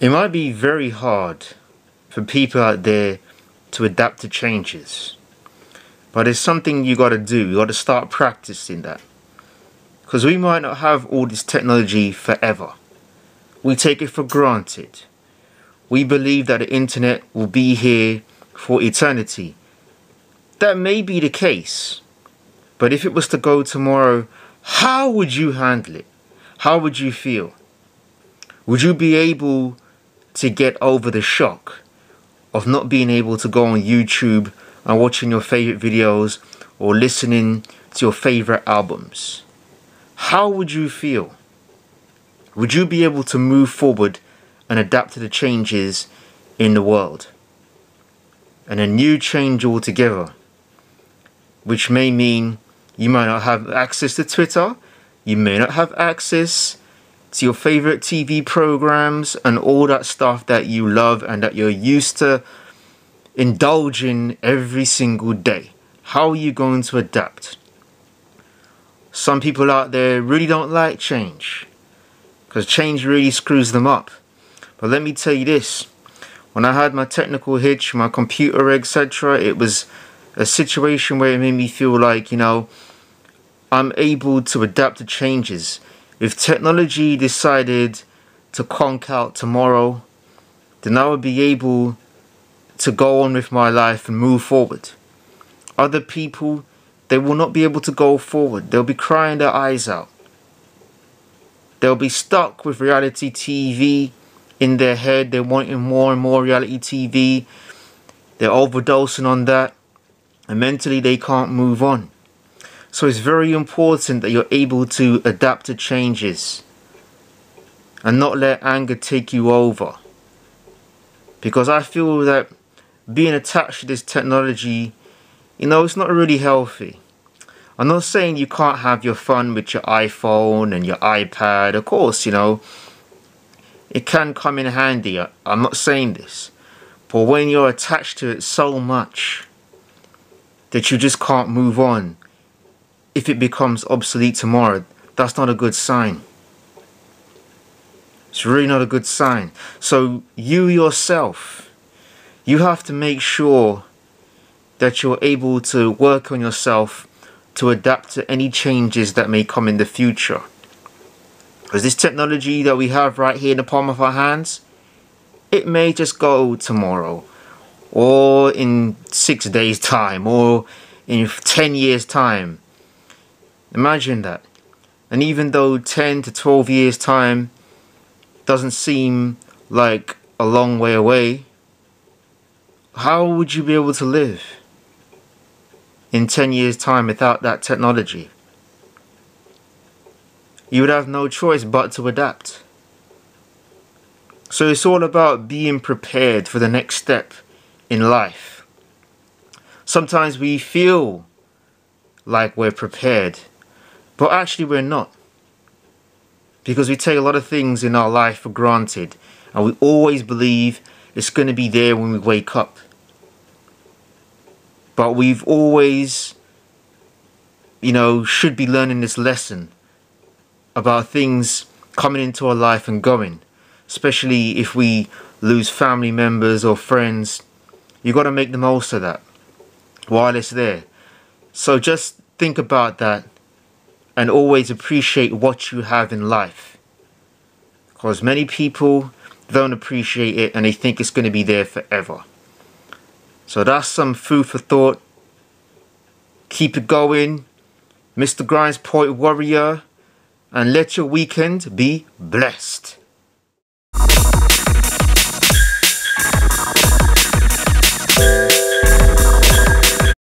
It might be very hard for people out there to adapt to changes, but it's something you got to do. You got to start practicing that, because we might not have all this technology forever. We take it for granted. We believe that the internet will be here for eternity. That may be the case, but if it was to go tomorrow, how would you handle it? How would you feel? Would you be able to get over the shock of not being able to go on YouTube and watching your favorite videos or listening to your favorite albums? How would you feel? Would you be able to move forward and adapt to the changes in the world? And a new change altogether, which may mean you might not have access to Twitter, you may not have access to your favorite TV programs and all that stuff that you love and that you're used to indulging every single day. How are you going to adapt? Some people out there really don't like change, because change really screws them up. But let me tell you this, when I had my technical hitch, my computer, etc., it was a situation where it made me feel like, I'm able to adapt to changes. If technology decided to conk out tomorrow, then I would be able to go on with my life and move forward. Other people, they will not be able to go forward. They'll be crying their eyes out. They'll be stuck with reality TV in their head. They're wanting more and more reality TV. They're overdosing on that. And mentally they can't move on. So it's very important that you're able to adapt to changes and not let anger take you over. Because I feel that being attached to this technology, it's not really healthy. I'm not saying you can't have your fun with your iPhone and your iPad. Of course, it can come in handy. I'm not saying this. But when you're attached to it so much that you just can't move on, if it becomes obsolete tomorrow, that's not a good sign. It's really not a good sign. So you yourself, you have to make sure that you're able to work on yourself to adapt to any changes that may come in the future. Because this technology that we have right here in the palm of our hands, it may just go tomorrow, or in 6 days' time, or in 10 years' time. Imagine that. And even though 10 to 12 years' time doesn't seem like a long way away, how would you be able to live in 10 years' time without that technology? You would have no choice but to adapt. So it's all about being prepared for the next step in life. Sometimes we feel like we're prepared, but actually we're not. Because we take a lot of things in our life for granted, and we always believe it's going to be there when we wake up. But we've always, should be learning this lesson about things coming into our life and going. Especially if we lose family members or friends. You got to make the most of that while it's there. So just think about that and always appreciate what you have in life. Because many people don't appreciate it and they think it's going to be there forever. So that's some food for thought. Keep it going, Mr. Grimez Point Warrior, and let your weekend be blessed.